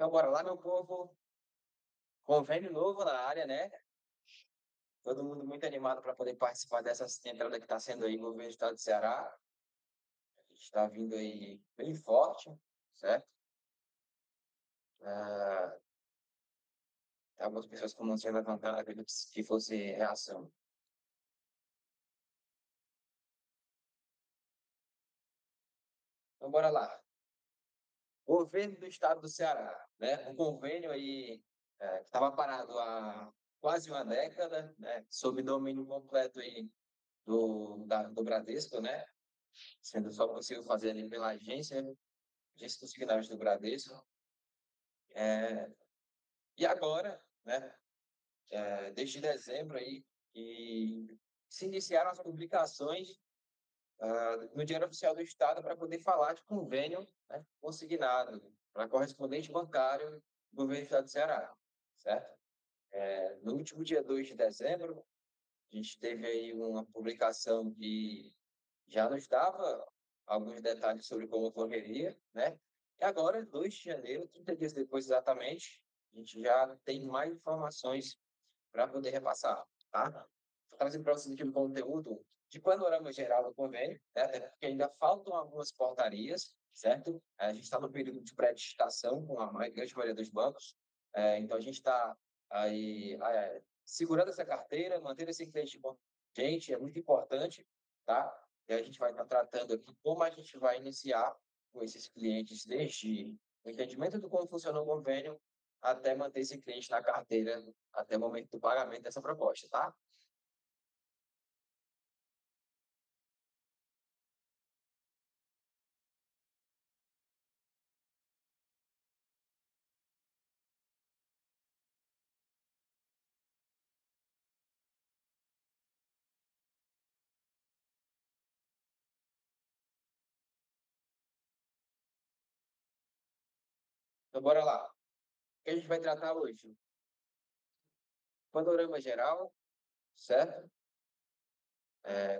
Então, bora lá, meu povo. Convênio novo na área, né? Todo mundo muito animado para poder participar dessa entrada que está sendo aí no governo do estado do Ceará. A gente está vindo aí bem forte, certo? Ah, algumas pessoas que não se levantaram, acredito que fosse reação. Então, bora lá. Governo do estado do Ceará, né? Um convênio aí que estava parado há quase uma década, né? Sob domínio completo aí do Bradesco, né? Sendo só possível fazer ali pela agência dos signatários do Bradesco. É, e agora, né, desde dezembro aí, que se iniciaram as publicações no Diário Oficial do Estado para poder falar de convênio, né, consignado para correspondente bancário do governo do Estado do Ceará, certo? No último dia 2 de dezembro, a gente teve aí uma publicação que já nos dava alguns detalhes sobre como ocorreria, né? E agora, 2 de janeiro, 30 dias depois exatamente, a gente já tem mais informações para poder repassar, tá? Estou trazendo para vocês aqui um conteúdo de panorama geral do convênio, né? Até porque ainda faltam algumas portarias, certo? A gente está no período de pré-licitação com a grande maioria dos bancos, então a gente está aí segurando essa carteira, mantendo esse cliente com a gente, é muito importante, tá? E a gente vai estar tratando aqui como a gente vai iniciar com esses clientes, desde o entendimento de como funciona o convênio até manter esse cliente na carteira até o momento do pagamento dessa proposta, tá? Então, bora lá. O que a gente vai tratar hoje? Panorama geral, certo?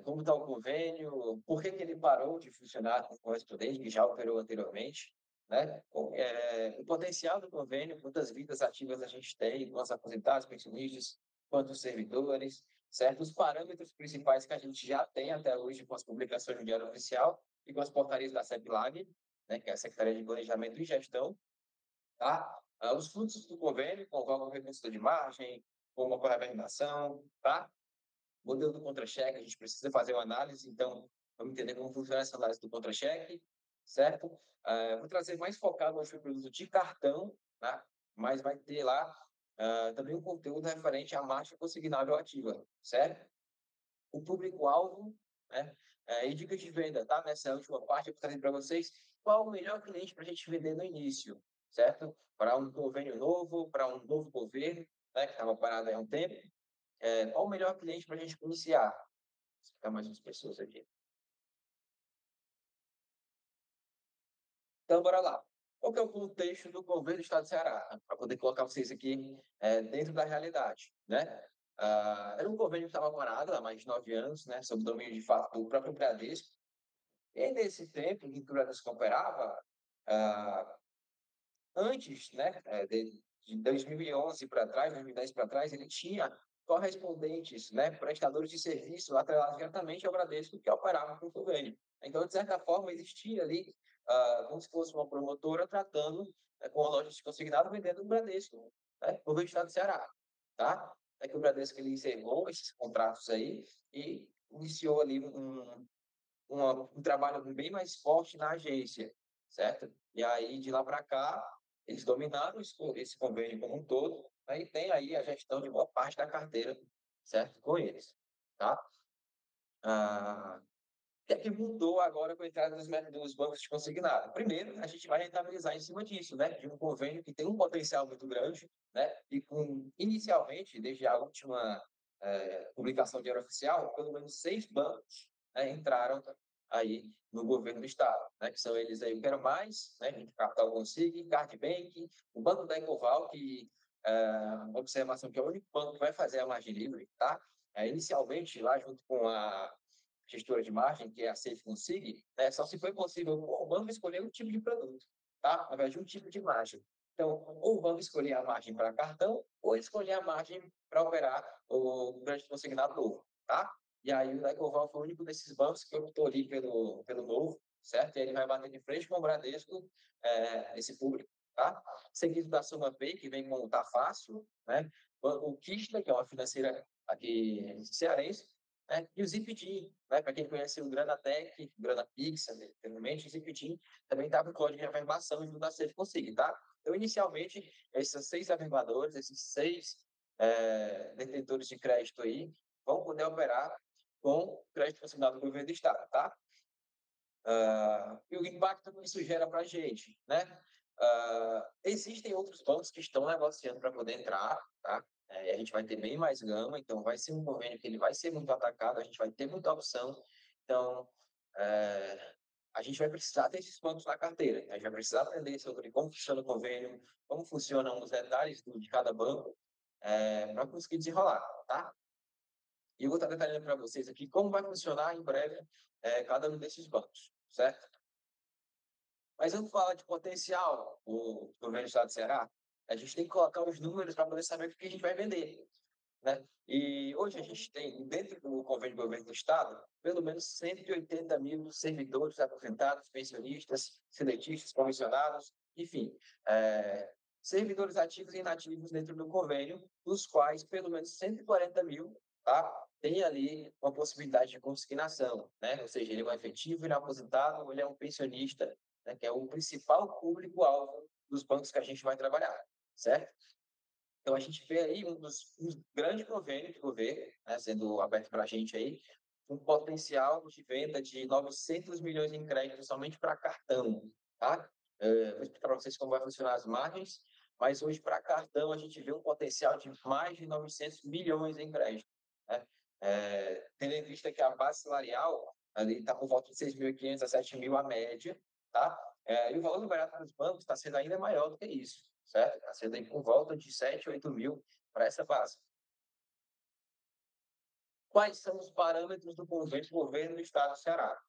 Como está o convênio? Por que ele parou de funcionar com o correspondente, que já operou anteriormente? Né? O potencial do convênio, quantas vidas ativas a gente tem, quantos aposentados, pensionistas, quantos servidores, certo? Os parâmetros principais que a gente já tem até hoje com as publicações no Diário Oficial e com as portarias da CEPLAG, né, que é a Secretaria de Planejamento e Gestão, tá? Os fluxos do convênio, conforme o recurso de margem, como ocorre a validação, tá? Modelo do contra-cheque, a gente precisa fazer uma análise, então vamos entender como funciona essa análise do contra-cheque, certo? Vou trazer mais focado no produto de cartão, tá? Mas vai ter lá também um conteúdo referente à marcha consignável ativa, certo? O público-alvo, né? E dicas de venda, tá? Nessa última parte, eu vou trazer para vocês qual o melhor cliente para a gente vender no início, certo? Para um convênio novo, para um novo governo, né? Que estava parado há um tempo. Qual o melhor cliente para a gente iniciar? Vou ficar mais umas pessoas aqui. Então, bora lá. Qual que é o contexto do governo do Estado do Ceará? Para poder colocar vocês aqui dentro da realidade, né? Era um governo que estava parado há mais de 9 anos, né? Sob o domínio de fato do próprio Bradesco. E nesse tempo em que o Bradesco operava, ah, antes, né, de 2011 para trás, 2010 para trás, ele tinha correspondentes, né, prestadores de serviço atrelados diretamente ao Bradesco que operavam com o convênio. Então, de certa forma, existia ali como se fosse uma promotora tratando com a loja de consignado vendendo o Bradesco, né, no estado do Ceará, tá? É que o Bradesco ele encerrou esses contratos aí e iniciou ali um trabalho bem mais forte na agência, certo? E aí, de lá para cá, eles dominaram esse convênio como um todo, aí tem aí a gestão de boa parte da carteira, certo? Com eles, tá? O que é que mudou agora com a entrada dos bancos de consignado? Primeiro, a gente vai rentabilizar em cima disso, né? De um convênio que tem um potencial muito grande, né? E inicialmente, desde a última publicação de Diário Oficial, pelo menos 6 bancos, né, entraram aí no governo do Estado, né? Que são eles aí, o Quero Mais, né? Capital Consig, Cardbank, o Banco da Ecoval, que observação que é o único banco que vai fazer a margem livre, tá? Inicialmente, lá junto com a gestora de margem, que é a Safe Consig, né, só se foi possível o banco escolher um tipo de produto, tá? Ao invés de um tipo de margem. Então, ou vamos escolher a margem para cartão, ou escolher a margem para operar o crédito consignado novo, tá? E aí o Ecoval foi o único desses bancos que optou ali pelo novo, certo? E ele vai bater de frente com o Bradesco, esse público, tá? Seguido da SumaPay, que vem com o Tá Fácil, né? O Kistler, que é uma financeira aqui cearense, né? E o Zipdim, né? Para quem conhece o Granatec, Granapix, anteriormente, o Zipdim também está com o código de afirmação junto da Safe Consigne, tá? Então, inicialmente, esses 6 afirmadores, esses 6 detentores de crédito aí, vão poder operar com crédito consignado do governo do Estado, tá? E o impacto que isso gera para a gente, né? Existem outros bancos que estão negociando para poder entrar, tá? A gente vai ter bem mais gama, então vai ser um convênio que ele vai ser muito atacado, a gente vai ter muita opção, então a gente vai precisar ter esses bancos na carteira, a gente vai precisar aprender sobre como funciona o convênio, como funcionam os detalhes de cada banco, para conseguir desenrolar, tá? E eu vou estar detalhando para vocês aqui como vai funcionar em breve cada um desses bancos, certo? Mas vamos falar de potencial, o governo do Estado do Ceará. A gente tem que colocar os números para poder saber o que a gente vai vender, né? E hoje a gente tem, dentro do convênio do governo do Estado, pelo menos 180 mil servidores aposentados, pensionistas, sedentistas, comissionados, enfim, servidores ativos e inativos dentro do convênio, dos quais pelo menos 140 mil, tá? Tem ali uma possibilidade de consignação, né? Ou seja, ele é um efetivo, ele é um aposentado, ou ele é um pensionista, né? Que é o principal público-alvo dos bancos que a gente vai trabalhar, certo? Então, a gente vê aí um grande convênio de governo, né, sendo aberto para a gente aí, um potencial de venda de 900 milhões em crédito somente para cartão, tá? Vou explicar para vocês como vai funcionar as margens, mas hoje para cartão a gente vê um potencial de mais de 900 milhões em crédito, né? Tendo em vista que a base salarial ali está por volta de 6.500 a 7.000 a média, tá? E o valor do barato dos bancos está sendo ainda maior do que isso, certo? Está sendo aí por volta de 7, 8 mil para essa base. Quais são os parâmetros do governo do Estado do Ceará?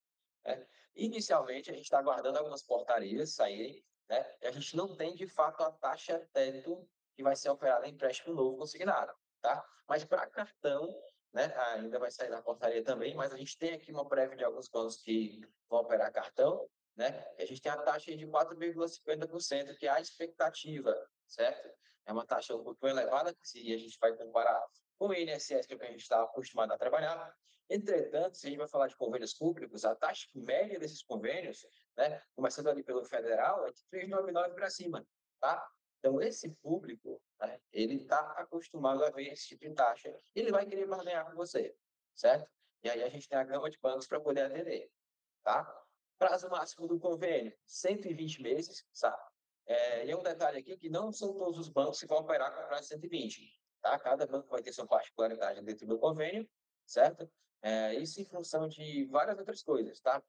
Inicialmente, a gente está aguardando algumas portarias saírem, né? E a gente não tem, de fato, a taxa teto que vai ser operada em empréstimo novo consignado, tá? Mas para cartão, né, ainda vai sair na portaria também, mas a gente tem aqui uma prévia de alguns bancos que vão operar cartão, né? E a gente tem a taxa de 4,50%, que é a expectativa, certo? É uma taxa um pouco elevada, se a gente vai comparar com o INSS, que é o que a gente está acostumado a trabalhar. Entretanto, se a gente vai falar de convênios públicos, a taxa média desses convênios, né, começando ali pelo federal, é de 3,99 para cima, tá? Então, esse público, né, ele está acostumado a ver esse tipo de taxa, ele vai querer barganhar com você, certo? E aí a gente tem a gama de bancos para poder atender, tá? Prazo máximo do convênio, 120 meses, sabe? E é um detalhe aqui que não são todos os bancos que vão operar com prazo de 120, tá? Cada banco vai ter sua particularidade dentro do convênio, certo? Isso em função de várias outras coisas, tá?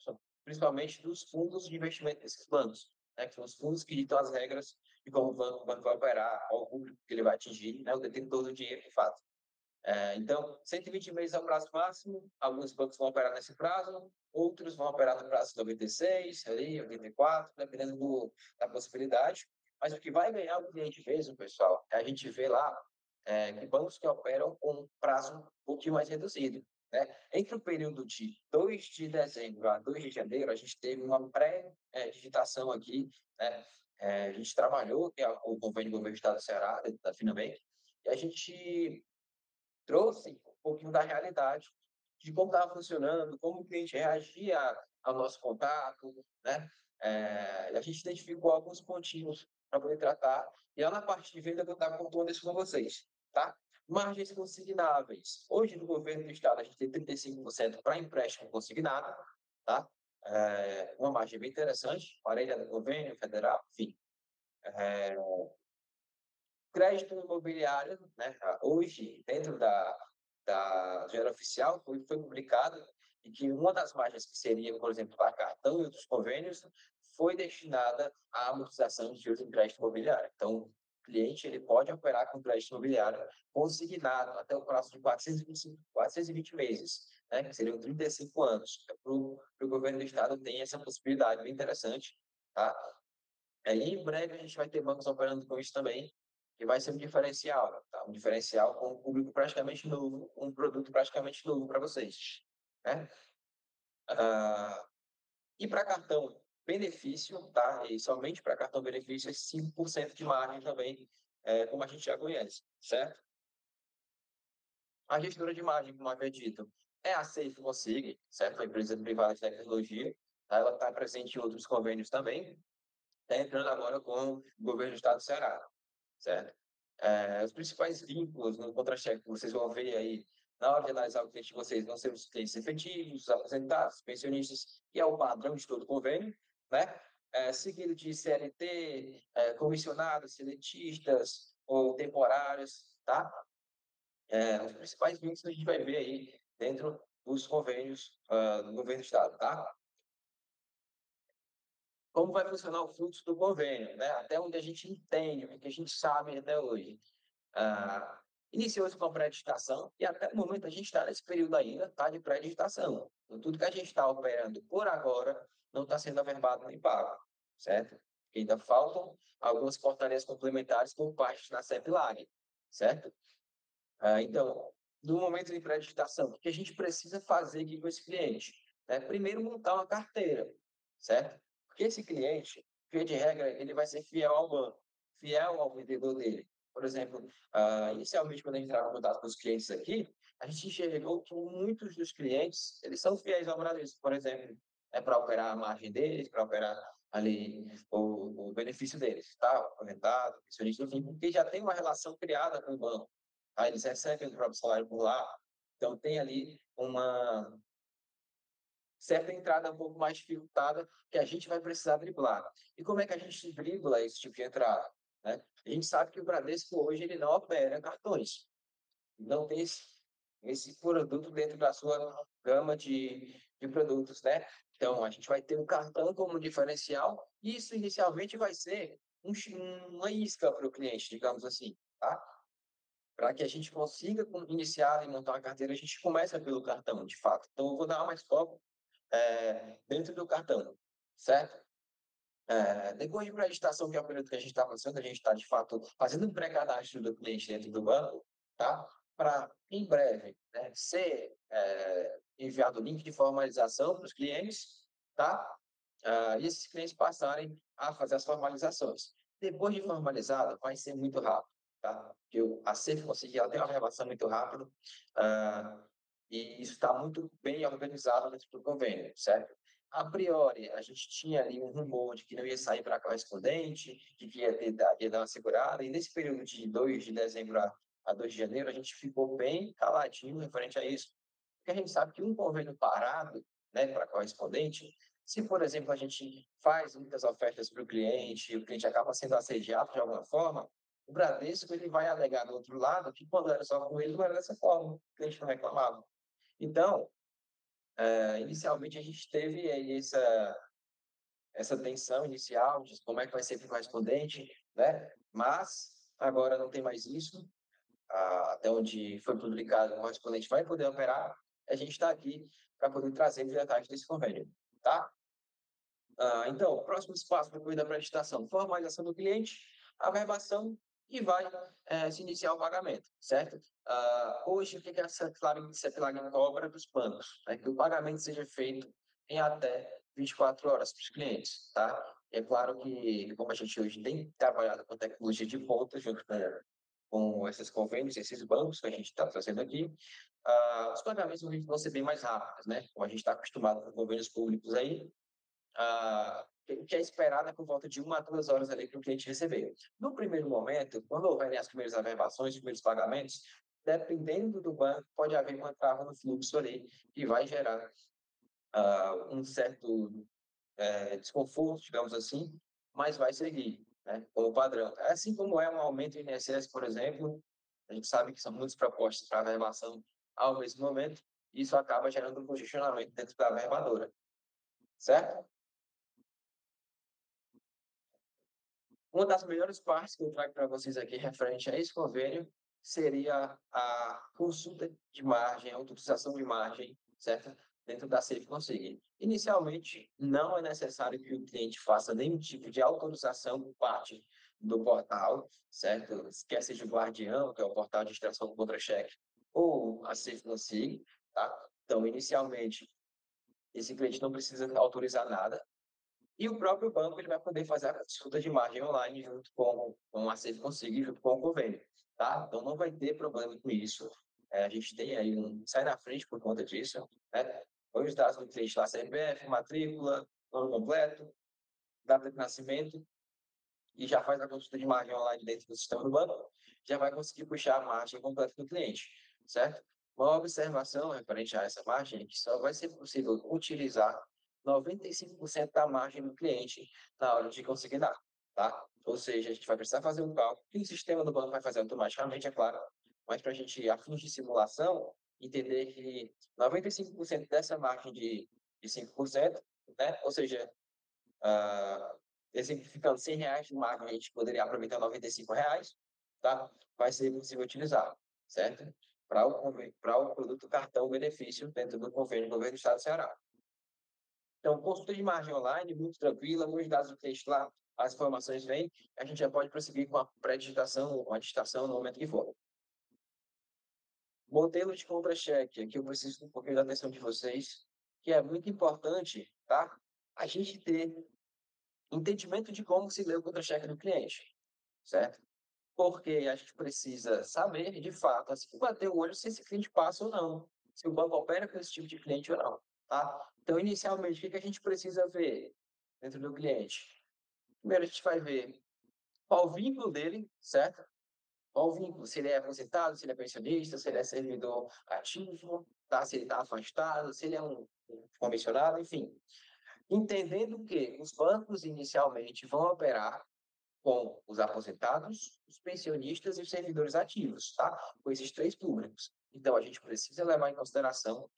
Principalmente dos fundos de investimento desses bancos, né? Que são os fundos que ditam as regras de como o banco vai operar, qual o público que ele vai atingir, né? O detentor do dinheiro, de fato. Então, 120 meses é o prazo máximo, alguns bancos vão operar nesse prazo, outros vão operar no prazo de 96, ali, 84, dependendo da possibilidade. Mas o que vai ganhar o cliente mesmo, pessoal, é a gente vê lá que bancos que operam com um prazo um pouquinho mais reduzido, né? Entre o período de 2 de dezembro a 2 de janeiro, a gente teve uma pré-digitação aqui, né? A gente trabalhou, que é o convênio do governo do Estado do Ceará, da Finambem, e a gente trouxe um pouquinho da realidade de como estava funcionando, como o cliente reagia ao nosso contato, né? A gente identificou alguns pontinhos para poder tratar, e lá na parte de venda eu vou estar pontuando isso com vocês, tá? Margens consignáveis. Hoje, no governo do Estado, a gente tem 35% para empréstimo consignado, tá? Uma margem bem interessante, parelha do convênio federal, enfim. Crédito imobiliário, né? Hoje, dentro da Diário Oficial, foi publicado e que uma das margens que seria, por exemplo, para cartão e outros convênios, foi destinada à amortização de juros em crédito imobiliário. Então, o cliente ele pode operar com crédito imobiliário consignado até o prazo de 420 meses, né? Que seriam 35 anos. Para o governo do Estado tem essa possibilidade bem interessante, tá? E em breve a gente vai ter bancos operando com isso também, que vai ser um diferencial, tá? Um diferencial com um público praticamente novo, um produto praticamente novo para vocês, né? Ah, e para cartão benefício, tá? E somente para cartão benefício é 5% de margem também, como a gente já conhece, certo? A gestora de margem, como havia dito, é a Safe Consig, certo? A empresa privada de tecnologia. Tá? Ela está presente em outros convênios também. Está entrando agora com o governo do estado do Ceará, certo? Os principais vínculos no contra-cheque que vocês vão ver aí na hora de analisar o cliente de vocês vão ser os clientes efetivos, os aposentados, pensionistas, que é o padrão de todo o convênio, né? Seguido de CLT, comissionados, seletistas ou temporários, tá? Os principais vínculos que a gente vai ver aí dentro dos convênios do governo do estado, tá? Como vai funcionar o fluxo do convênio, né? Até onde a gente entende, o que a gente sabe até hoje. Ah, Iniciou-se com a pré-digitação e até o momento a gente está nesse período ainda, tá, de pré-digitação. Então, tudo que a gente está operando por agora não está sendo averbado nem pago, certo? Ainda faltam algumas portarias complementares por parte da CEPLAG, certo? Então, no momento de pré-digitação, o que a gente precisa fazer aqui com esse cliente? Primeiro, montar uma carteira, certo? Porque esse cliente, via de regra, ele vai ser fiel ao banco, fiel ao vendedor dele. Por exemplo, inicialmente, quando a gente entrava em contato com os clientes aqui, a gente enxergou que muitos dos clientes, eles são fiéis ao Bradesco, por exemplo, para operar a margem deles, para operar ali o benefício deles, tá? Aposentado, pensionista, enfim, porque já tem uma relação criada com o banco. Eles recebem o próprio salário por lá, então tem ali uma certa entrada um pouco mais dificultada que a gente vai precisar driblar. E como é que a gente dribla esse tipo de entrada? Né? A gente sabe que o Bradesco hoje ele não opera cartões, não tem esse produto dentro da sua gama de produtos, né? Então, a gente vai ter o cartão como diferencial, e isso inicialmente vai ser uma isca para o cliente, digamos assim, tá? Para que a gente consiga iniciar e montar uma carteira, a gente começa pelo cartão, de fato. Então, eu vou dar mais foco dentro do cartão, certo? Depois de pré-licitação, que é o período que a gente está passando, a gente está, de fato, fazendo um pré-cadastro do cliente dentro do banco, tá? Para, em breve, né, ser enviado o link de formalização para os clientes, tá? E esses clientes passarem a fazer as formalizações. Depois de formalizado, vai ser muito rápido, tá? Porque a CEF conseguir, ela tem uma renovação muito rápido, ah, e isso está muito bem organizado dentro do convênio, certo? A priori, a gente tinha ali um rumor de que não ia sair para correspondente, de que ia dar uma segurada, e nesse período de 2 de dezembro a 2 de janeiro, a gente ficou bem caladinho referente a isso, porque a gente sabe que um convênio parado, né, para correspondente, se, por exemplo, a gente faz muitas ofertas para o cliente acaba sendo assediado de alguma forma, o Bradesco ele vai alegar do outro lado que quando era só com ele não era dessa forma, o cliente não reclamava. Então, inicialmente a gente teve aí essa tensão inicial de como é que vai ser para o correspondente, né? Mas agora não tem mais isso. Até onde foi publicado, o correspondente vai poder operar. A gente está aqui para poder trazer os detalhes desse convênio, tá? Então, o próximo passo depois da pré-licitação, formalização do cliente, averbação e vai se iniciar o pagamento, certo? Hoje, o que a CEPLAG cobra dos bancos? É que o pagamento seja feito em até 24 horas para os clientes, tá? É claro que, como a gente hoje tem trabalhado com tecnologia de ponta, junto com esses convênios, esses bancos que a gente está trazendo aqui, os pagamentos vão ser bem mais rápidos, né? Como a gente está acostumado com convênios públicos aí, o que é esperado é por volta de 1 a 2 horas ali para o cliente receber. No primeiro momento, quando houverem as primeiras averbações, os primeiros pagamentos, dependendo do banco, pode haver uma trava no fluxo ali, que vai gerar um certo desconforto, digamos assim, mas vai seguir, né, como padrão. Assim como é um aumento do INSS, por exemplo, a gente sabe que são muitas propostas para averbação ao mesmo momento, e isso acaba gerando um congestionamento dentro da averbadora, certo? Uma das melhores partes que eu trago para vocês aqui referente a esse convênio seria a consulta de margem, a autorização de margem, certo? dentro da Safe Consig. Inicialmente, não é necessário que o cliente faça nenhum tipo de autorização por parte do portal, certo? Quer seja o Guardião, que é o portal de extração do contra-cheque, ou a Safe Consig, tá? Então, inicialmente, esse cliente não precisa autorizar nada, e o próprio banco ele vai poder fazer a consulta de margem online junto com a Safe Consig, junto com o convênio, tá? Então, não vai ter problema com isso. A gente tem aí sai na frente por conta disso, né? Põe os dados do cliente lá, CPF, matrícula, nome completo, data de nascimento, e já faz a consulta de margem online dentro do sistema do banco, já vai conseguir puxar a margem completa do cliente, certo? Uma observação referente a essa margem é que só vai ser possível utilizar 95% da margem do cliente na hora de consignar, tá? Ou seja, a gente vai precisar fazer um cálculo que o sistema do banco vai fazer automaticamente, é claro, mas para a gente, a fins de simulação, entender que 95% dessa margem de 5%, né? Ou seja, uh, exemplificando R$ 100 de margem, a gente poderia aproveitar R$ 95, tá? Vai ser possível utilizar, certo? Para o produto cartão benefício dentro do convênio do governo do Estado do Ceará. Então, consulta de margem online, muito tranquila, muitos dados do texto lá, as informações vêm, a gente já pode prosseguir com a pré-digitação ou com a digitação no momento que for. Modelo de contra-cheque, aqui eu preciso um pouquinho da atenção de vocês, que é muito importante, tá? A gente ter entendimento de como se lê o contra-cheque do cliente, certo? Porque a gente precisa saber, de fato, assim que bater o olho, se esse cliente passa ou não, se o banco opera com esse tipo de cliente ou não, tá? Então, inicialmente, o que a gente precisa ver dentro do cliente? Primeiro, a gente vai ver qual o vínculo dele, certo? Qual o vínculo? Se ele é aposentado, se ele é pensionista, se ele é servidor ativo, tá? Se ele está afastado, se ele é um comissionado, enfim. Entendendo que os bancos inicialmente vão operar com os aposentados, os pensionistas e os servidores ativos, tá? Com esses três públicos. Então, a gente precisa levar em consideração,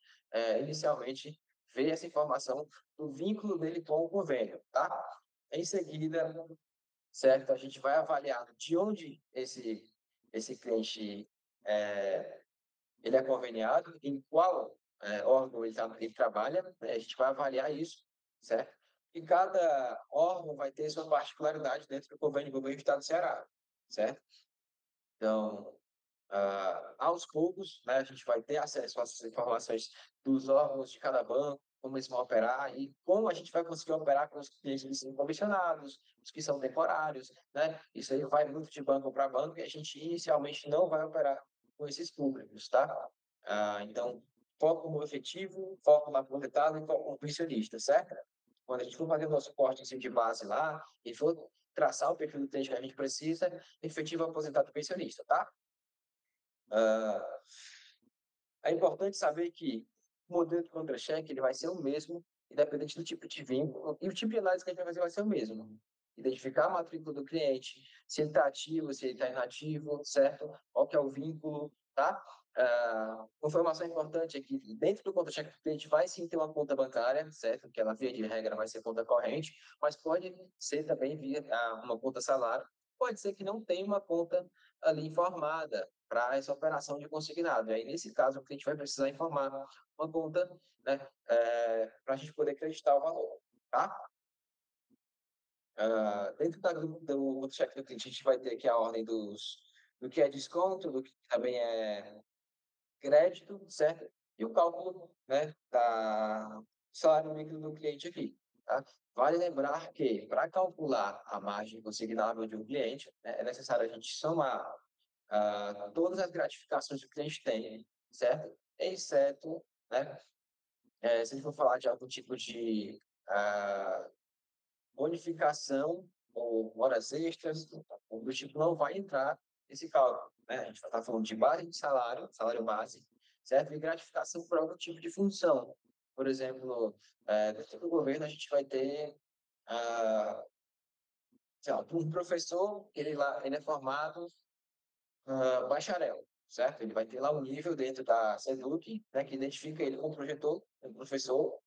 inicialmente, ver essa informação do vínculo dele com o convênio, tá? Em seguida, certo? A gente vai avaliar de onde esse cliente ele é conveniado, em qual órgão ele trabalha, né? A gente vai avaliar isso, certo? E cada órgão vai ter sua particularidade dentro do convênio do governo do Estado do Ceará, certo? Então, aos poucos, né, a gente vai ter acesso a essas informações dos órgãos de cada banco, como eles vão operar e como a gente vai conseguir operar com os clientes que são comissionados, os que são temporários, né? Isso aí vai muito de banco para banco e a gente inicialmente não vai operar com esses públicos, tá? Então, foco no efetivo, foco no aposentado e foco no pensionista, certo? Quando a gente for fazer o nosso corte de base lá e for traçar o perfil do cliente que a gente precisa, efetivo aposentado e pensionista, tá? Uh, É importante saber que o modelo de contra-cheque ele vai ser o mesmo, independente do tipo de vínculo, e o tipo de análise que a gente vai fazer vai ser o mesmo. Identificar a matrícula do cliente, se ele está ativo, se ele está inativo, certo? Qual que é o vínculo, tá? Informação importante é que dentro do contra-cheque do cliente vai sim ter uma conta bancária, certo? Que ela, via de regra, vai ser conta corrente, mas pode ser também via uma conta salário. Pode ser que não tenha uma conta ali informada para essa operação de consignado. E aí, nesse caso, o cliente vai precisar informar uma conta, né, para a gente poder acreditar o valor, tá? Dentro do cheque do cliente, a gente vai ter aqui a ordem do que é desconto, do que também é crédito, certo? E o cálculo, né, da salário líquido do cliente aqui, tá? Vale lembrar que, para calcular a margem consignável de um cliente, né, é necessário a gente somar todas as gratificações que o cliente tem, certo? Exceto, né, se ele for falar de algum tipo de bonificação ou horas extras, o do tipo não vai entrar nesse cálculo, né? A gente está falando de base de salário, salário base, certo? E gratificação por algum tipo de função. Por exemplo, dentro do governo a gente vai ter, sei lá, um professor, ele é formado bacharel, certo? Ele vai ter lá um nível dentro da SEDUC, né, que identifica ele como projetor, como professor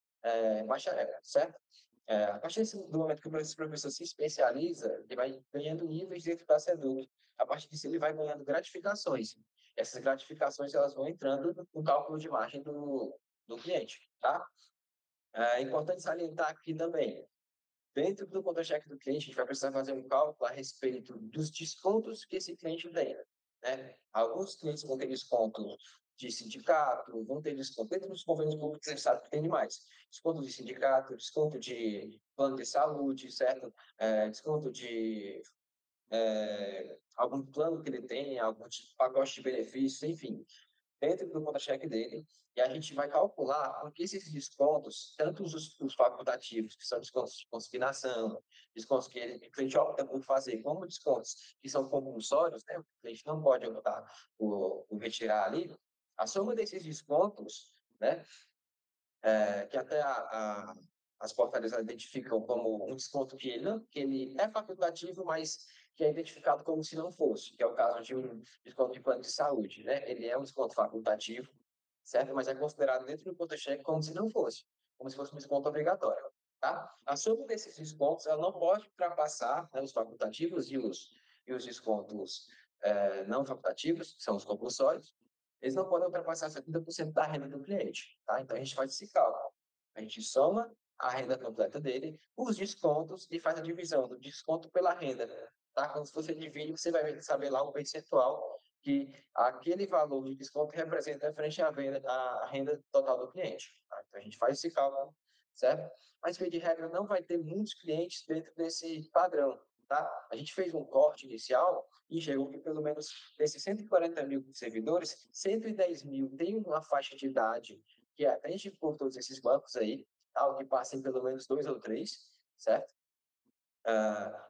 bacharel, certo? A partir do momento que esse professor se especializa, ele vai ganhando níveis dentro da SEDUC. A partir disso, ele vai ganhando gratificações. Essas gratificações elas vão entrando no cálculo de margem do do cliente, tá? É importante salientar aqui também, dentro do contra-cheque do cliente, a gente vai precisar fazer um cálculo a respeito dos descontos que esse cliente tem, né? Alguns clientes vão ter desconto de sindicato, vão ter desconto dentro dos convênios públicos, você sabe que tem demais. Desconto de sindicato, desconto de plano de saúde, certo? Desconto de algum plano que ele tem, algum tipo de pacote de benefícios, enfim, dentro do contra-cheque dele, e a gente vai calcular porque esses descontos, tanto os facultativos, que são descontos de consignação, descontos que o cliente opta por fazer, como descontos que são compulsórios, né, o cliente não pode optar por retirar ali, a soma desses descontos, né, que até as portarias identificam como um desconto que ele é facultativo, mas que é identificado como se não fosse, que é o caso de um desconto de plano de saúde, né? Ele é um desconto facultativo, certo? Mas é considerado dentro do contra-cheque como se não fosse, como se fosse um desconto obrigatório, tá? A soma desses descontos, ela não pode ultrapassar, né, os facultativos e os descontos não facultativos, que são os compulsórios, eles não podem ultrapassar 70% da renda do cliente, tá? Então a gente faz esse cálculo. A gente soma a renda completa dele, os descontos e faz a divisão do desconto pela renda, tá? Quando você divide, você vai saber lá o percentual que aquele valor de desconto representa frente à venda, à renda total do cliente, tá? Então a gente faz esse cálculo, certo? Mas, via de regra, não vai ter muitos clientes dentro desse padrão, tá? A gente fez um corte inicial e chegou que pelo menos desses 140 mil servidores, 110 mil têm uma faixa de idade que atende por todos esses bancos aí, tal, que passem pelo menos 2 ou 3, certo?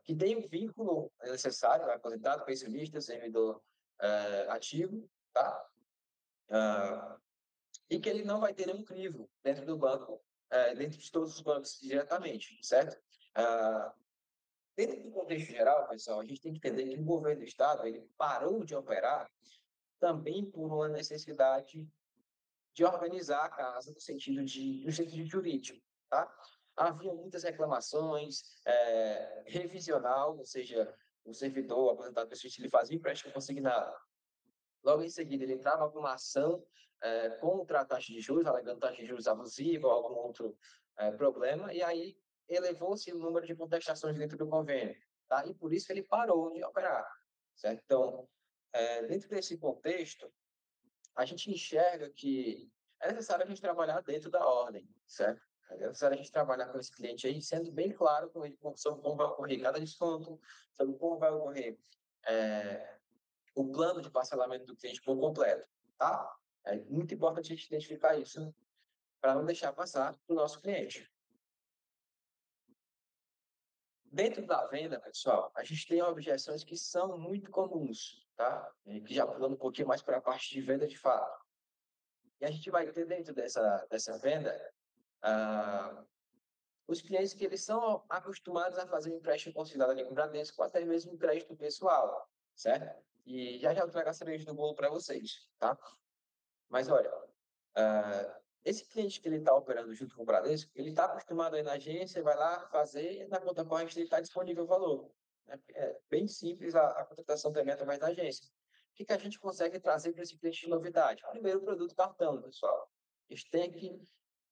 Que tem um vínculo necessário, aposentado, pensionista, servidor ativo, tá? E que ele não vai ter nenhum crivo dentro do banco, dentro de todos os bancos diretamente, certo? Uh, Dentro do contexto geral, pessoal, a gente tem que entender que o governo do Estado ele parou de operar também por uma necessidade de organizar a casa no sentido jurídico, tá? Havia muitas reclamações, revisional, ou seja, o servidor, o aposentado pessoalista, ele fazia empréstimo consignado. Logo em seguida, ele entrava com uma ação contra a taxa de juros, alegando taxa de juros abusiva ou algum outro problema, e aí elevou-se o número de contestações dentro do convênio, tá? E por isso ele parou de operar, certo? Então, dentro desse contexto, a gente enxerga que é necessário a gente trabalhar dentro da ordem, certo? É necessário a gente trabalhar com esse cliente aí, sendo bem claro com ele sobre como vai ocorrer cada desconto, sobre como vai ocorrer o plano de parcelamento do cliente por completo, tá? É muito importante a gente identificar isso para não deixar passar para o nosso cliente. Dentro da venda, pessoal, a gente tem objeções que são muito comuns, tá? E que já pulando um pouquinho mais para a parte de venda de fato. E a gente vai ter dentro dessa venda os clientes que eles são acostumados a fazer um empréstimo consignado ali com o Bradesco, ou até mesmo um crédito pessoal, certo? E já já eu trago a cereja do bolo para vocês, tá? Mas olha, esse cliente que ele está operando junto com o Bradesco, ele está acostumado a ir na agência, vai lá fazer, e na conta corrente ele está disponível o valor. Né? É bem simples a contratação também através da agência. O que a gente consegue trazer para esse cliente de novidade? Primeiro, o produto cartão, pessoal. A gente tem que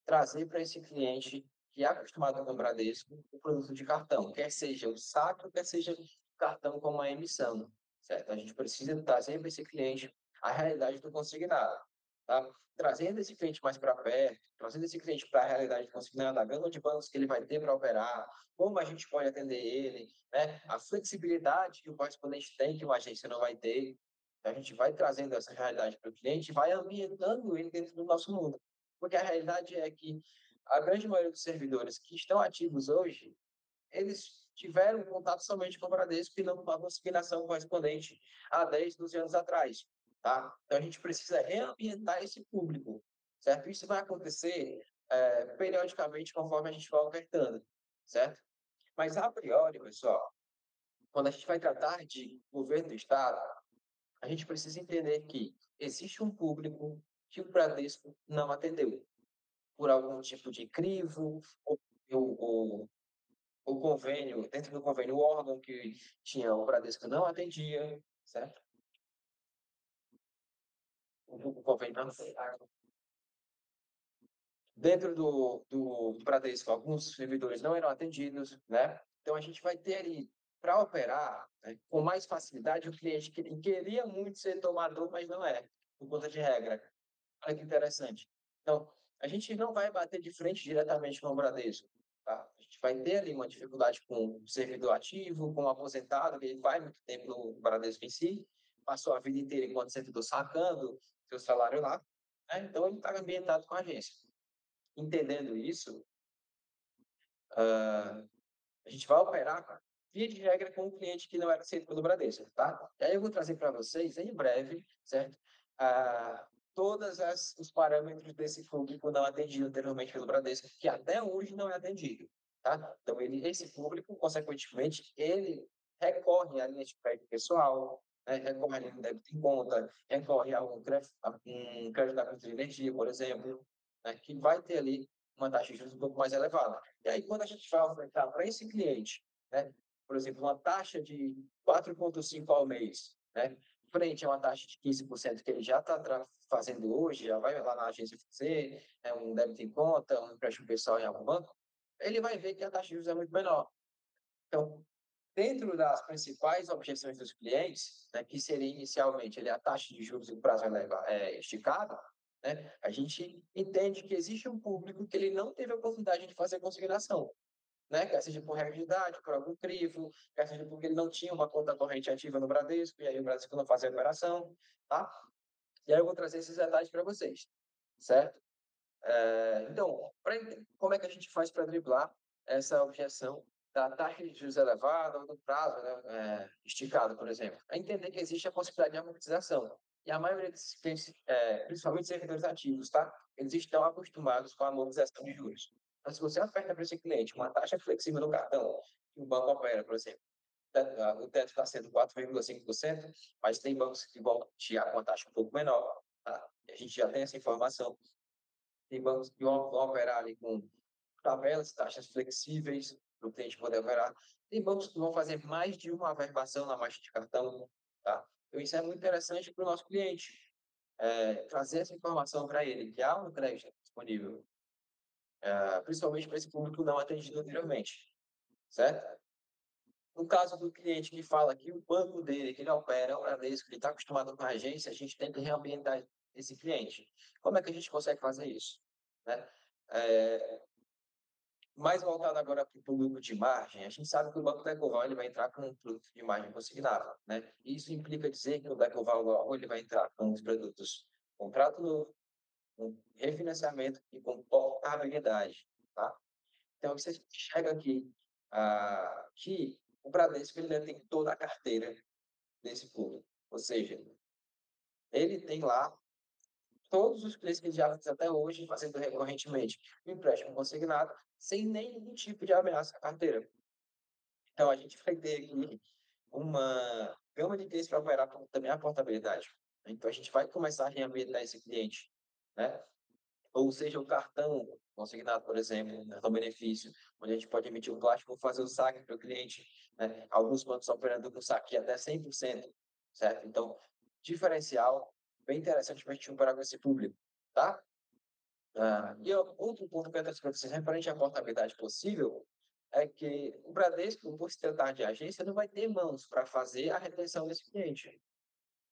trazer para esse cliente que é acostumado com o Bradesco o produto de cartão, quer seja o saque, quer seja o cartão com uma emissão, certo? A gente precisa trazer para esse cliente a realidade do consignado, tá? Trazendo esse cliente mais para perto, trazendo esse cliente para a realidade do consignado, a gama de bancos que ele vai ter para operar, como a gente pode atender ele, né? A flexibilidade que o correspondente tem que uma agência não vai ter. A gente vai trazendo essa realidade para o cliente, vai ambientando ele dentro do nosso mundo. Porque a realidade é que a grande maioria dos servidores que estão ativos hoje, eles tiveram contato somente com o Bradesco e não com a consignação correspondente há 10, 12 anos atrás, tá? Então a gente precisa reambientar esse público, certo? Isso vai acontecer periodicamente conforme a gente vai ofertando, certo? Mas a priori, pessoal, quando a gente vai tratar de governo do Estado, a gente precisa entender que existe um público que o Bradesco não atendeu por algum tipo de crivo, ou o convênio, dentro do convênio, o órgão que tinha o Bradesco não atendia, certo? O convênio não Dentro do Bradesco, alguns servidores não eram atendidos, né? Então a gente vai ter ali, para operar, né, com mais facilidade, o cliente que ele queria muito ser tomador, mas não é, por conta de regra. Olha que interessante. Então, a gente não vai bater de frente diretamente com o Bradesco, tá? A gente vai ter ali uma dificuldade com o servidor ativo, com o aposentado, que ele vai muito tempo no Bradesco em si, passou a vida inteira enquanto servidor sacando seu salário lá, né? Então ele está ambientado com a agência. Entendendo isso, a gente vai operar, via de regra, com um cliente que não era aceito pelo Bradesco, tá? E aí eu vou trazer para vocês, em breve, certo? Ah, todas os parâmetros desse público não atendido anteriormente pelo Bradesco, que até hoje não é atendido, tá? Então, esse público, consequentemente, ele recorre à linha de crédito pessoal, né? Recorre à linha de débito em conta, recorre a um crédito da conta de energia, por exemplo, né? Que vai ter ali uma taxa de juros um pouco mais elevada. E aí, quando a gente vai ofertar para esse cliente, né, por exemplo, uma taxa de 4,5 ao mês, né, frente a uma taxa de 15% que ele já está fazendo hoje, já vai lá na agência fazer, um débito em conta, um empréstimo pessoal em algum banco, ele vai ver que a taxa de juros é muito menor. Então, dentro das principais objeções dos clientes, né, que seria inicialmente a taxa de juros e o prazo esticado, né, a gente entende que existe um público que ele não teve a oportunidade de fazer consignação, né, quer seja por regra de idade, por algum crivo, quer seja porque ele não tinha uma conta corrente ativa no Bradesco, e aí o Bradesco não fazia a operação, tá? E aí eu vou trazer esses detalhes para vocês, certo? Então, como é que a gente faz para driblar essa objeção da taxa de juros elevada ou do prazo, né, esticado, por exemplo? É entender que existe a possibilidade de amortização. E a maioria desses clientes, principalmente servidores ativos, tá? Eles estão acostumados com a amortização de juros. Então, se você oferta para esse cliente uma taxa flexível no cartão, que o banco opera, por exemplo, o teto está sendo 4,5%, mas tem bancos que vão tirar com uma taxa um pouco menor, tá? A gente já tem essa informação. Tem bancos que vão operar ali com tabelas, taxas flexíveis para o cliente poder operar. Tem bancos que vão fazer mais de uma averbação na margem de cartão, tá? Então, isso é muito interessante para o nosso cliente, trazer essa informação para ele, que há um crédito disponível, principalmente para esse público não atendido anteriormente, certo? No caso do cliente que fala que o banco dele, que ele opera, é o Bradesco, ele está acostumado com a agência, a gente tem que reambientar esse cliente. Como é que a gente consegue fazer isso? Né? É, mais voltado agora para o público de margem, a gente sabe que o Banco Decoval ele vai entrar com um produto de margem consignável, né? Isso implica dizer que o Decoval ele vai entrar com os produtos contrato novo, com refinanciamento e com portabilidade, tá? Então, você chega aqui que o Bradesco ele tem toda a carteira desse público, ou seja, ele tem lá todos os clientes que ele já fez até hoje, fazendo recorrentemente o empréstimo consignado, sem nenhum tipo de ameaça à carteira. Então, a gente vai ter aqui uma gama de clientes para operar também a portabilidade. Então, a gente vai começar a reambientar esse cliente, né? Ou seja, o cartão consignado, por exemplo, cartão benefício, onde a gente pode emitir um plástico e fazer o saque para o cliente, né? Alguns bancos operando com saque até 100%, certo? Então, diferencial, bem interessante para a gente operar com esse público, tá? E outro ponto que eu trouxe para vocês, referente à portabilidade possível, é que o Bradesco, por se tratar de agência, não vai ter mãos para fazer a retenção desse cliente,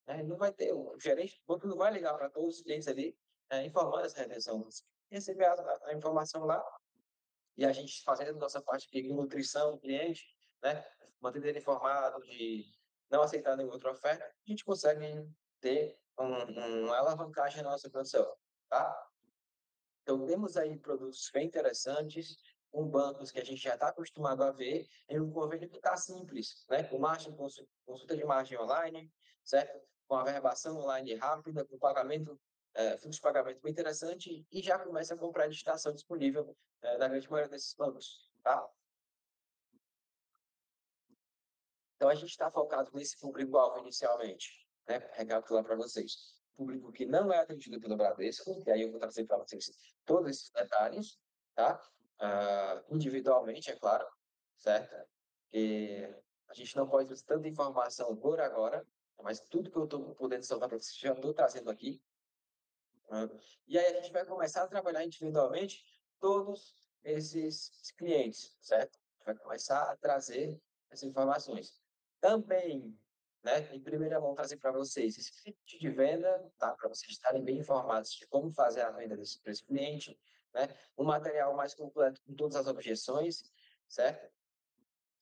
né? Não vai ter, o gerente do banco não vai ligar para todos os clientes ali, informando essa retenção. Você receber a informação lá e a gente fazendo a nossa parte aqui de nutrição do cliente, né? Mantendo ele informado de não aceitar nenhuma outra oferta, a gente consegue ter uma alavancagem na nossa produção, tá? Então, temos aí produtos bem interessantes, com bancos que a gente já está acostumado a ver, em um convênio que está simples, né? Com margem, consulta de margem online, certo? Com averbação online rápida, com pagamento, fluxo de pagamento bem interessante, e já começa a comprar a licitação disponível na grande maioria desses bancos, tá? Então, a gente está focado nesse público-alvo inicialmente, né? Recapitular para vocês. Público que não é atendido pelo Bradesco, e aí eu vou trazer para vocês todos esses detalhes, tá? Individualmente, é claro, certo? E a gente não pode ter tanta informação por agora, mas tudo que eu estou podendo soltar para vocês, já estou trazendo aqui. Né? E aí a gente vai começar a trabalhar individualmente todos esses clientes, certo? A gente vai começar a trazer essas informações. Também, né, em primeira mão, trazer para vocês esse script de venda, tá? Para vocês estarem bem informados de como fazer a venda para esse cliente, né? Um material mais completo com todas as objeções, certo?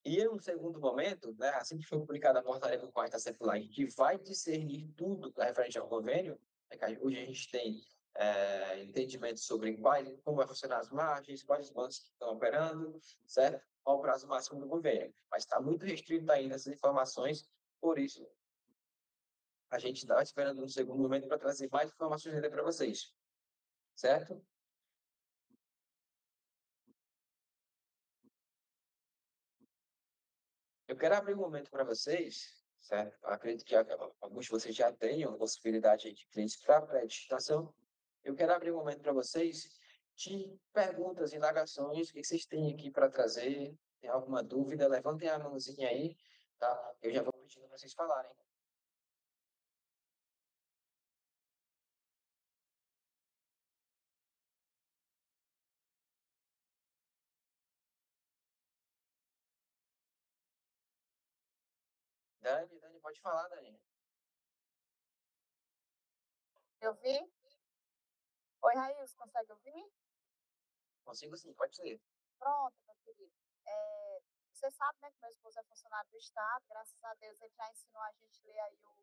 E em um segundo momento, né, assim que for publicada a portaria do quarta circular, a gente vai discernir tudo referente ao convênio, né, que hoje a gente tem entendimento sobre como vai funcionar as margens, quais os bancos que estão operando, certo? Qual o prazo máximo do convênio. Mas está muito restrito ainda essas informações, por isso a gente está esperando um segundo momento para trazer mais informações ainda para vocês, certo? Eu quero abrir um momento para vocês, certo? Eu acredito que alguns de vocês já tenham possibilidade de clientes para pré-digitação. Eu quero abrir um momento para vocês de perguntas, indagações, o que vocês têm aqui para trazer. Tem alguma dúvida? Levantem a mãozinha aí, tá? Eu já vou pedindo para vocês falarem. Dani, pode falar, Dani. Eu vi. Oi, Raíssa, consegue ouvir? Consigo sim, pode ser. Pronto, meu querido. Você sabe, né, que meu esposo é funcionário do Estado, graças a Deus ele já ensinou a gente a ler aí o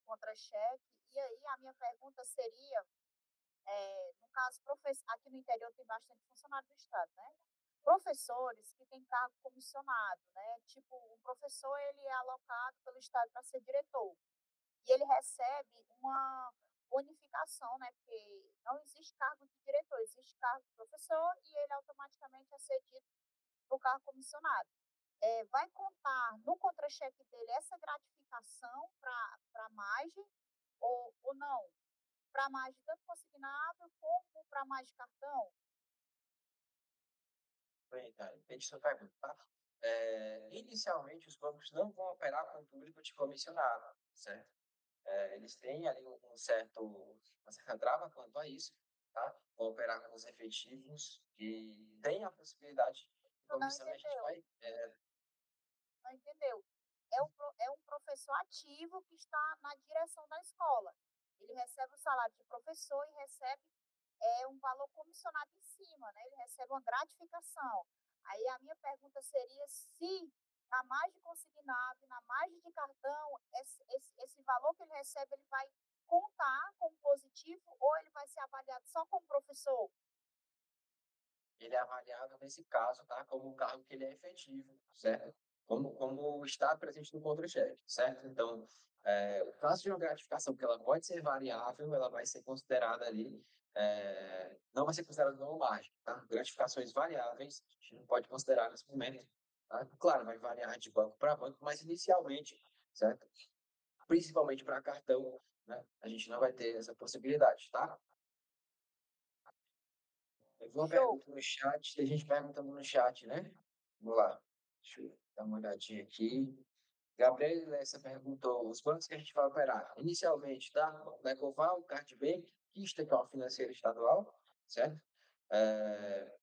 contra-cheque. E aí a minha pergunta seria, no caso, aqui no interior tem bastante funcionário do Estado, né? Professores que têm cargo comissionado, né? Tipo, um professor ele é alocado pelo Estado para ser diretor. E ele recebe uma bonificação, né? Porque não existe cargo de diretor, existe cargo de professor e ele automaticamente é cedido para o cargo comissionado. Vai contar no contra-cheque dele essa gratificação para a margem ou não? Para a margem tanto consignado como para a margem de cartão? Bem, tá, entendi sua pergunta, tá? Inicialmente, os bancos não vão operar com público de comissionado, certo? Eles têm ali uma certa trava quanto a isso, tá? Vão operar com os efetivos e tem a possibilidade de Tu não comissão e a gente entendeu? vai. Não entendeu? É um professor ativo que está na direção da escola. Ele recebe o salário de professor e recebe um valor comissionado em cima, né? Ele recebe uma gratificação. Aí a minha pergunta seria se na margem consignada e na margem de cartão, esse valor que ele recebe, ele vai contar como positivo ou ele vai ser avaliado só como professor? Ele é avaliado nesse caso, tá? Como um cargo que ele é efetivo, certo? Como está presente no contra-cheque, certo? Então, o caso de uma gratificação que ela pode ser variável, ela vai ser considerada ali, não vai ser considerada como margem, tá? Gratificações variáveis, a gente não pode considerar nesse momento, tá? Claro, vai variar de banco para banco, mas inicialmente, certo? Principalmente para cartão, né? A gente não vai ter essa possibilidade, tá? Eu vi uma Show. pergunta no chat, tem gente perguntando no chat, né? Vamos lá. Deixa eu dar uma olhadinha aqui. Gabriel Lessa perguntou: os bancos que a gente vai operar inicialmente, tá? Lecoval, Cardbank, Kista, que é uma financeira estadual, certo? É,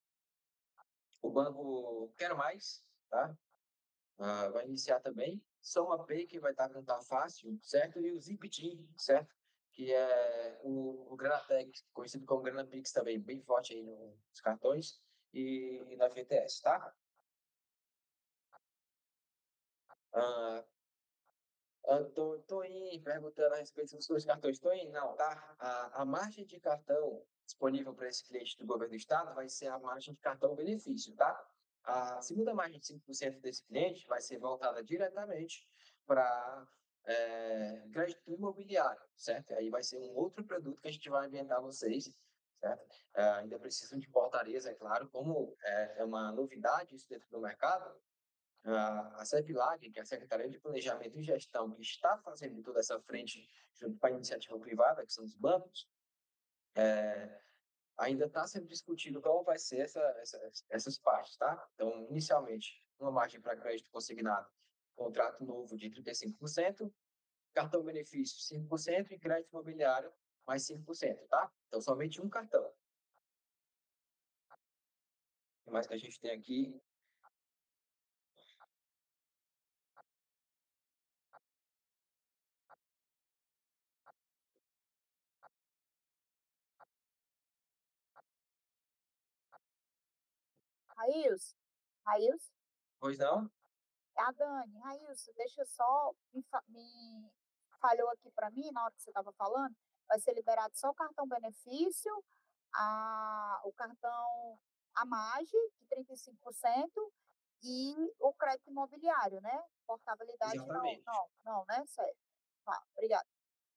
o banco Quero Mais, tá? Vai iniciar também. Soma Pay, que vai estar com Tá Fácil, certo? E o ZipTim, certo? Que é o Granatec, conhecido como Granapix também, bem forte aí nos cartões e na FTS, tá? Ah, tô indo perguntando a respeito dos seus cartões. Tô indo, não, tá? A margem de cartão disponível para esse cliente do governo do estado vai ser a margem de cartão benefício, tá? A segunda margem de 5% desse cliente vai ser voltada diretamente para crédito imobiliário, certo? Aí vai ser um outro produto que a gente vai ambientar vocês, certo? Ainda precisam de portarias, é claro, como é uma novidade isso dentro do mercado, a CEPLAG, que é a Secretaria de Planejamento e Gestão, que está fazendo toda essa frente junto com a iniciativa privada, que são os bancos, ainda está sendo discutido como vai ser essas partes, tá? Então, inicialmente, uma margem para crédito consignado, contrato novo de 35%, cartão benefício 5% e crédito imobiliário mais 5%, tá? Então, somente um cartão. O que mais que a gente tem aqui? Raílson, Raílson, Pois não? é a Dani. Raílson, deixa só, me falhou aqui para mim na hora que você estava falando, vai ser liberado só o cartão benefício, o cartão a margem de 35% e o crédito imobiliário, né? Portabilidade não, Exatamente. não, não, né? Sério. Tá, obrigada.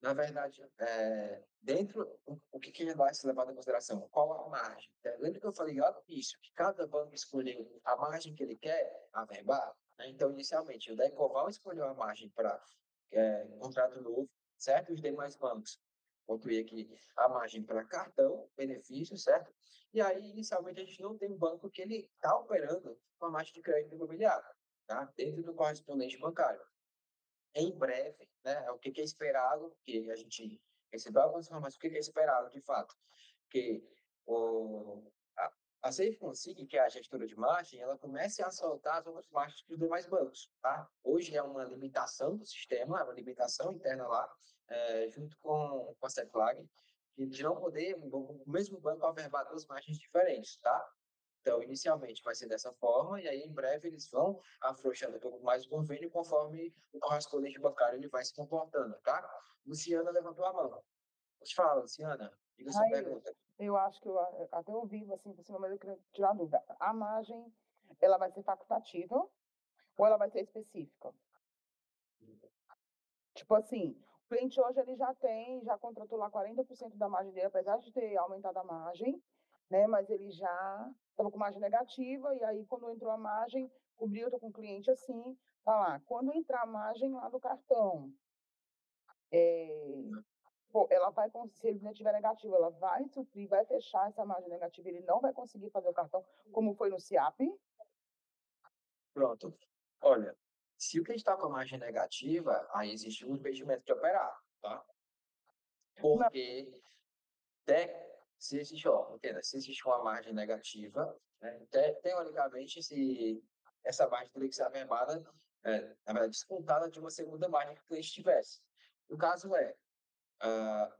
Na verdade, dentro, o que vai ser levado em consideração? Qual a margem? Lembra que eu falei lá no início que cada banco escolheu a margem que ele quer averbar? Né? Então, inicialmente, o da Ecoval escolheu a margem para contrato novo, certo? Os demais bancos concluí aqui a margem para cartão, benefício, certo? E aí, inicialmente, a gente não tem um banco que ele está operando com a margem de crédito imobiliário, tá? Dentro do correspondente bancário em breve, né? É o que é esperado, que a gente recebeu algumas informações, o que é esperado, de fato, que o, a, a Safe Consig, que é a gestora de margem, ela comece a soltar as outras margens dos demais bancos, tá? Hoje é uma limitação do sistema, é uma limitação interna lá, junto com a CEPLAG, de não poder o mesmo banco averbar duas margens diferentes, tá? Então, inicialmente vai ser dessa forma, e aí em breve eles vão afrouxando um pouco mais o convênio conforme o correspondente bancário ele vai se comportando, tá? Luciana levantou a mão. Te fala, Luciana, diga sua Raíssa, pergunta. eu acho que eu até ouvi assim por cima, mas eu queria tirar a dúvida. A margem, ela vai ser facultativa ou ela vai ser específica? Tipo assim, o cliente hoje ele já contratou lá 40% da margem dele, apesar de ter aumentado a margem, né? Mas ele já estava com margem negativa, e aí quando entrou a margem, cobriu, eu tô com o cliente assim, tá lá. Quando entrar a margem lá do cartão, é, pô, ela vai, se ele não tiver negativo, ela vai suprir, vai fechar essa margem negativa, ele não vai conseguir fazer o cartão, como foi no SIAP. Pronto. Olha, se o cliente está com a margem negativa, aí existe um impedimento de operar, tá? Não, Porque se existe, ó, entenda, se existe uma margem negativa, né, teoricamente, se essa margem teria que ser averbada, na verdade, descontada de uma segunda margem que o cliente tivesse. O caso é,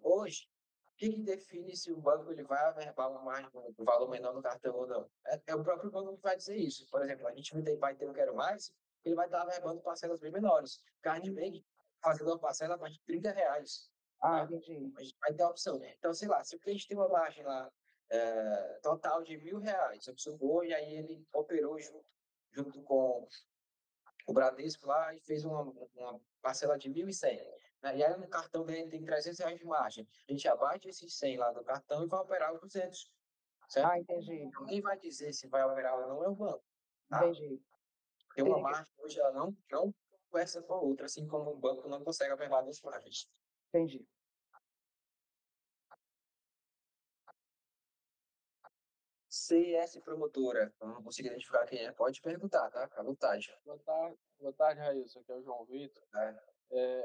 hoje, o que define se o banco ele vai averbar uma margem, um valor menor no cartão ou não? É o próprio banco que vai dizer isso. Por exemplo, a gente não tem pai, tem não quero mais, ele vai estar averbando parcelas bem menores. Cardbank fazendo uma parcela a partir de R$ 30, tá? entendi. A gente vai ter a opção. Então, sei lá, se o cliente tem uma margem lá total de R$ 1.000, vamos supor, e aí ele operou junto com o Bradesco lá e fez uma parcela de 1.100. Né? E aí no cartão dele tem R$ 300 de margem. A gente abate esses 100 lá do cartão e vai operar os 200, certo? Entendi. Então, quem vai dizer se vai operar ou não é o banco, tá? Entendi. Porque uma Teria que... margem hoje ela não conversa com a outra, assim como o banco não consegue operar duas margens. Entendi. CS Promotora, eu não consigo identificar quem é, pode perguntar, tá? Fica à vontade. Boa tarde, Railson. Aqui é o João Vitor. Né?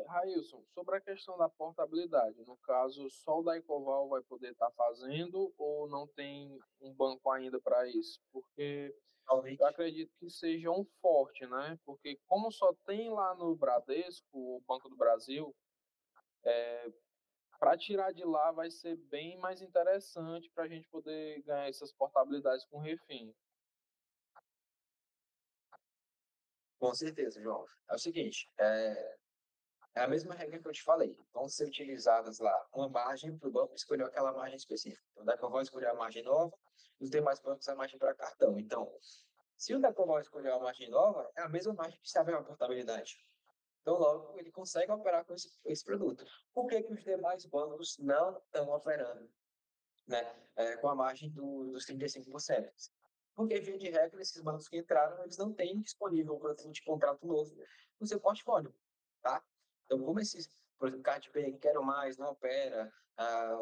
Railson, sobre a questão da portabilidade, no caso, só o da Ecoval vai poder estar fazendo ou não tem um banco ainda para isso? Porque eu Realmente, acredito que seja um forte, né? Porque como só tem lá no Bradesco, o Banco do Brasil, para tirar de lá vai ser bem mais interessante para a gente poder ganhar essas portabilidades com refim. com certeza, João. É o seguinte, é a mesma regra que eu te falei. Vão ser utilizadas lá uma margem para o banco escolher aquela margem específica. Então, o Decoval escolher a margem nova, os demais bancos a margem para cartão. Então, se o Decoval escolher a margem nova, é a mesma margem que serve a portabilidade. Então, logo, ele consegue operar com esse produto. Por que os demais bancos não estão operando, né, com a margem dos 35%? Porque, via de regra, esses bancos que entraram, eles não têm disponível para de contrato novo no seu portfólio, tá? Então, como esses, por exemplo, CardPay, Quero Mais, não opera,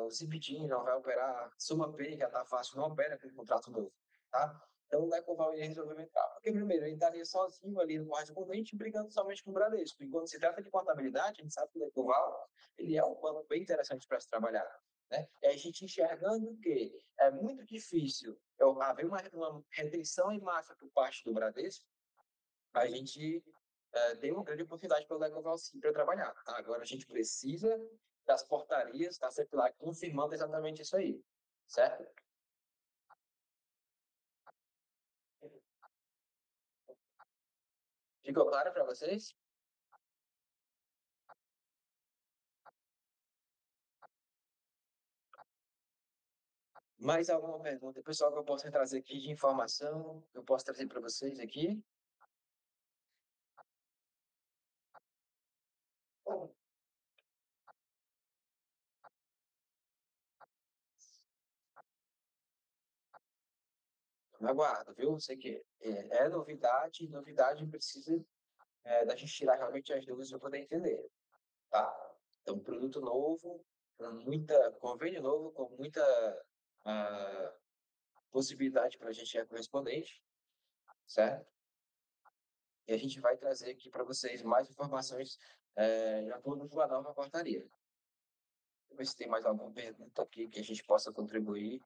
o CPD não vai operar, SumaPay, que já está fácil, não opera com contrato novo, tá? Então, o Ecoval ele resolveu entrar. Porque, primeiro, ele estaria sozinho ali no correspondente, brigando somente com o Bradesco. E quando se trata de portabilidade, a gente sabe que o Ecoval ele é um banco bem interessante para se trabalhar. né? E a gente enxergando que é muito difícil eu haver uma retenção em massa por parte do Bradesco, a gente tem uma grande oportunidade pelo Legoval sim para trabalhar. Tá? Agora a gente precisa das portarias, está sempre lá confirmando exatamente isso aí, certo? Ficou claro para vocês? Mais alguma pergunta, pessoal, que eu possa trazer aqui de informação, que eu posso trazer para vocês aqui? Aguardo, viu? Sei que é novidade, novidade precisa da gente tirar realmente as dúvidas para poder entender, tá? Então, produto novo, com muita convênio novo, com muita ah, possibilidade para a gente ir correspondente, certo? E a gente vai trazer aqui para vocês mais informações já quando a nova portaria. Deixa eu ver se tem mais alguma pergunta aqui que a gente possa contribuir.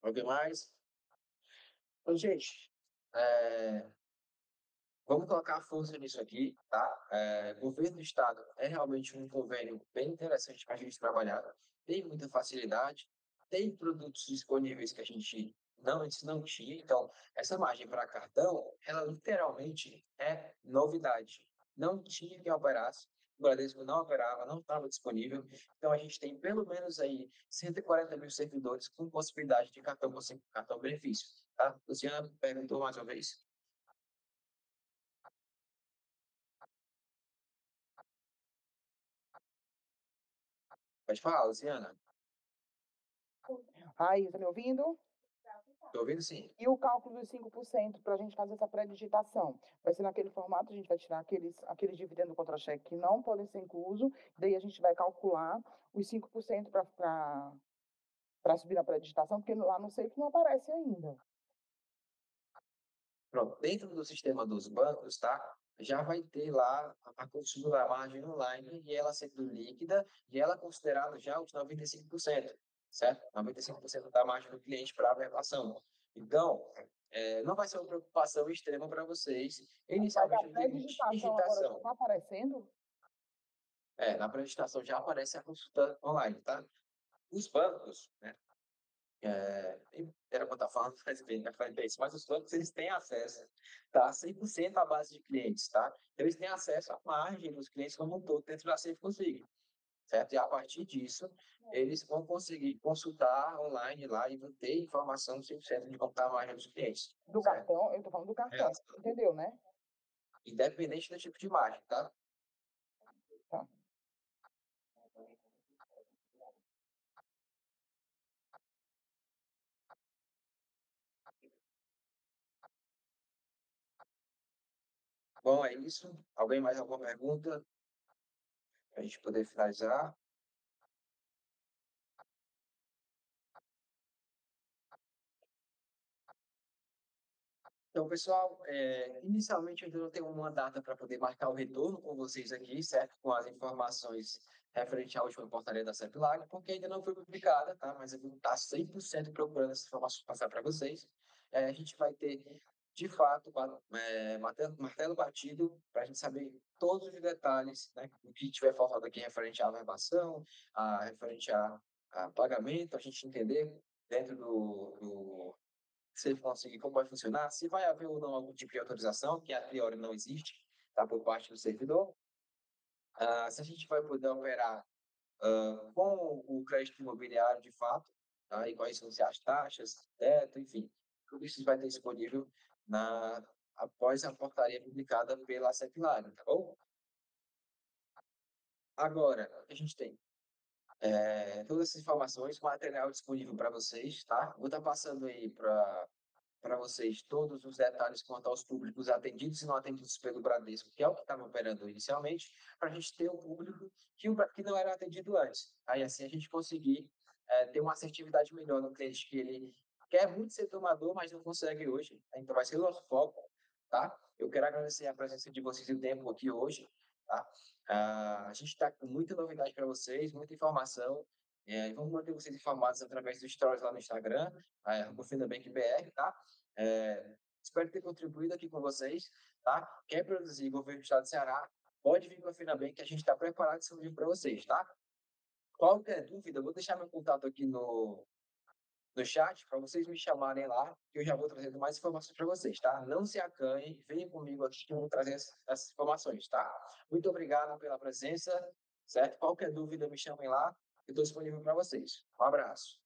Alguém mais? Então, gente, é, vamos colocar força nisso aqui, tá? Governo do Estado é realmente um convênio bem interessante para a gente trabalhar. Tem muita facilidade, tem produtos disponíveis que a gente antes não tinha. Então, essa margem para cartão, ela literalmente é novidade. Não tinha quem operasse, o Bradesco não operava, não estava disponível. Então, a gente tem pelo menos aí 140 mil servidores com possibilidade de cartão benefício, tá? Luciana perguntou mais uma vez. Pode falar, Luciana. Aí, tá me ouvindo? Estou ouvindo sim. E o cálculo dos 5% para a gente fazer essa pré-digitação? Vai ser naquele formato, a gente vai tirar aqueles dividendos contra-cheque que não podem ser incluso, daí a gente vai calcular os 5% para subir na pré-digitação, porque lá no SAFE não aparece ainda. Pronto, dentro do sistema dos bancos, tá? Já vai ter lá a construção da margem online e ela sendo líquida e ela considerada já os 95%, certo? 95% da margem do cliente para a averbação. Então, não vai ser uma preocupação extrema para vocês, Mas a inicialmente, no termo de pré-digitação agora já digitação. está aparecendo? Na apresentação já aparece a consulta online, tá? Os bancos, né? Era quando eu falando, faz bem, né? Falei isso, mas os bancos eles têm acesso, tá? 100% à base de clientes, tá? Então, eles têm acesso à margem dos clientes como um todo dentro da Safe Consigo, certo? E a partir disso, eles vão conseguir consultar online lá e vão ter informação 100% de como está a margem dos clientes. Do Certo? cartão, eu estou falando do cartão, entendeu, né? Independente do tipo de margem, tá? Tá. Bom, é isso. Alguém mais alguma pergunta? Para a gente poder finalizar. Então, pessoal, inicialmente eu ainda não tenho uma data para poder marcar o retorno com vocês aqui, certo? Com as informações referente à última portaria da CEPLAG, porque ainda não foi publicada, tá? Mas eu vou estar 100% procurando essas informações passar para vocês. A gente vai ter, de fato, martelo batido para a gente saber todos os detalhes, né? O que tiver faltado aqui referente à averbação, referente a pagamento, a gente entender dentro do se ele conseguir como vai funcionar, se vai haver ou não algum tipo de autorização, que a priori não existe, tá, por parte do servidor, se a gente vai poder operar com o crédito imobiliário de fato, tá, e quais são as taxas, teto, enfim, tudo isso vai ter disponível após a portaria publicada pela CEPLAG, tá bom? Agora, a gente tem todas essas informações, material disponível para vocês, tá? Vou estar passando aí para para vocês todos os detalhes quanto aos públicos atendidos e não atendidos pelo Bradesco, que é o que estava operando inicialmente, para a gente ter um público que não era atendido antes. Aí assim a gente conseguir ter uma assertividade melhor no cliente que ele quer muito ser tomador, mas não consegue hoje. Então vai ser o nosso foco, tá? Eu quero agradecer a presença de vocês e o tempo aqui hoje, tá? A gente está com muita novidade para vocês, muita informação. E vamos manter vocês informados através dos stories lá no Instagram, Findabank BR, tá? Espero ter contribuído aqui com vocês, tá? Quer produzir governo do Estado do Ceará, pode vir com a Findabank que a gente está preparado e para vocês, tá? Qualquer dúvida, eu vou deixar meu contato aqui no chat para vocês me chamarem lá, que eu já vou trazendo mais informações para vocês, tá? Não se acanhem, venham comigo aqui que eu vou trazer essas informações, tá? Muito obrigado pela presença, certo? Qualquer dúvida, me chamem lá, eu estou disponível para vocês. Um abraço.